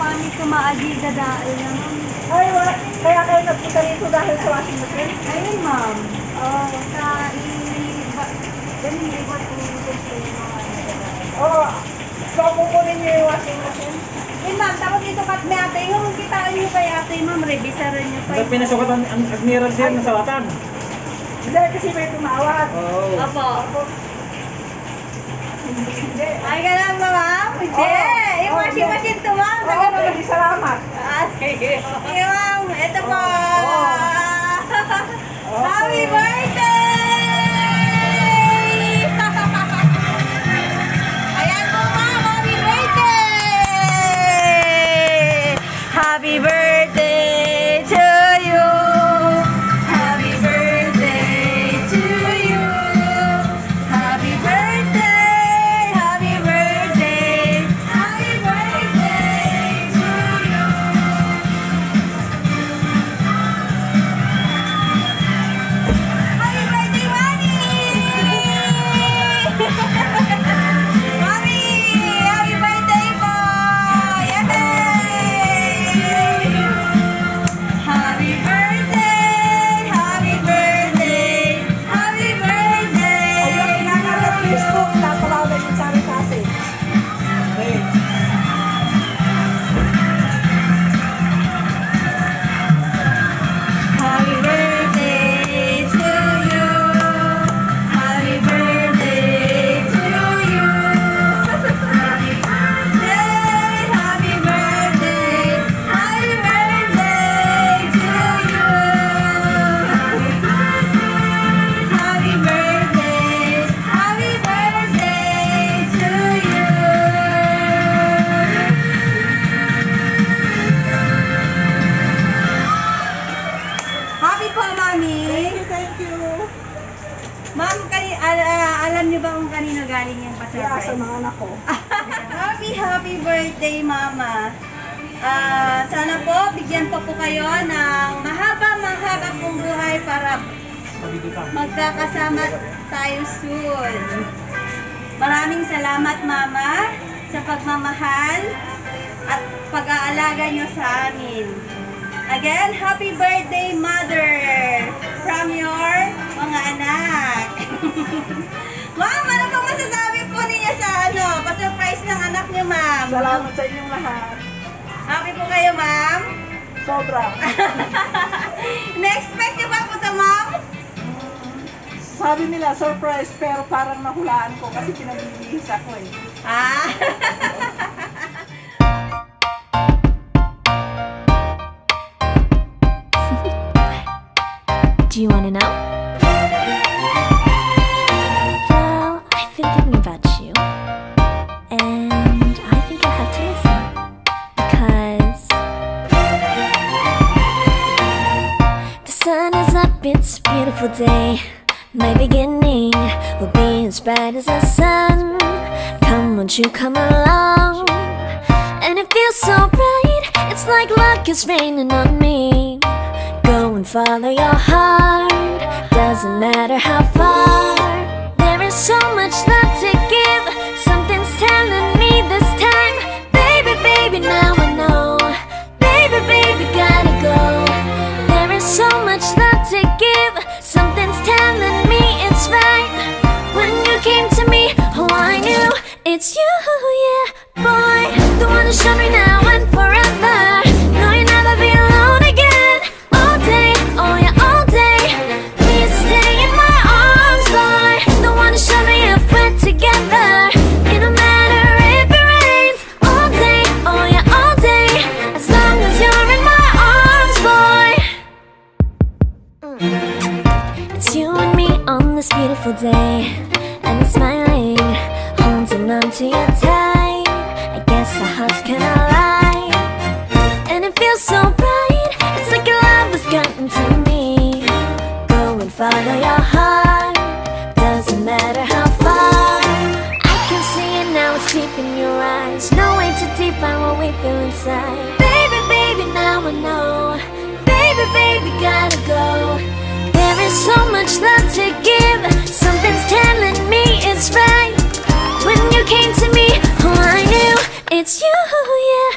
Paano kumaagi dadaal naman? Ay, kaya kayo nagpunta rito dahil sa washing machine? Ayun, ma'am. Ganun iba po gusto yung mga dadaal. Oo. So, kukunin niyo yung washing machine? Eh, ma'am, tapos ito kat may ate. Yung kitaan niyo kay ate, ma'am, revisaran niyo pa. Ito pinasukat ang admiral sir na salatan. Hindi, kasi may tumawag. Oo. Opo. Hindi. Ay, ganun ba, ma'am? Hindi. Oo. Yung washing Oo, machine to, ma'am. Oo, maraming salamat. Sige, ma'am. Ito po. Oo. Happy Okay. birthday! Ayan po, ma'am. Happy birthday! Happy birthday to you! Happy birthday to you! Happy birthday! Happy birthday! Happy birthday to you! Happy birthday, Mommy! Mommy! Happy birthday po! Yay! Happy birthday! Happy birthday! Happy birthday! Ayun, pinakala Facebook, napalaw na yung sari-sari. Okay. Happy birthday to you. Happy birthday to you. Happy birthday, happy birthday, happy birthday to you. Happy birthday, happy birthday to you. Happy po, Mami. Thank you. Ma'am, alam niyo ba kung kanino galing yung Kaya sa pa-surprise? mga anak ko. Happy birthday, Mama. Sana po, bigyan pa po kayo ng mahaba pong buhay para magkakasama tayo soon. Maraming salamat, Mama, sa pagmamahal at pag-aalaga niyo sa amin. Again, happy birthday, Mother, from your mga anak. Ma'am, ano pong masasabi po ninyo sa pa-surprise ng anak niyo, ma'am? Salamat sa inyong lahat. Happy po kayo, ma'am? Sobra. Na-expect niyo ba po ito, ma'am? Sabi nila, surprise, pero parang nahulaan ko kasi pinagbibihis ako eh. Ah. Do you want to know? Well, I've been thinking about you. And I think I have to listen. Because the sun is up, it's a beautiful day. My beginning will be as bright as the sun. Come, won't you come along? And it feels so bright, it's like luck is raining on me. Go and follow your heart, doesn't matter how far. There is so much love to give, something's telling me this time. Baby, baby, now I know. Baby, baby, gotta go. There is so much love to give, something's telling me it's right. When you came to me, oh I knew it's you, yeah, boy. The one who showed me now and forever. No, you'll never be alone again. All day, oh yeah, all day. Please stay in my arms, boy. The one who showed me if we're together. It don't matter if it rains. All day, oh yeah, all day. As long as you're in my arms, boy. It's you and me on this beautiful day. And you're smiling, holding on to you tight. I guess our hearts can align. And it feels so bright, it's like your love has gotten to me. Go and follow your heart, doesn't matter how far. I can see it now, it's deep in your eyes. No way to define what we feel inside. Baby, baby, now I know. Baby, baby, gotta go. There is so much love to give, something's telling me it's right. When you came to me, oh I knew It's you, yeah.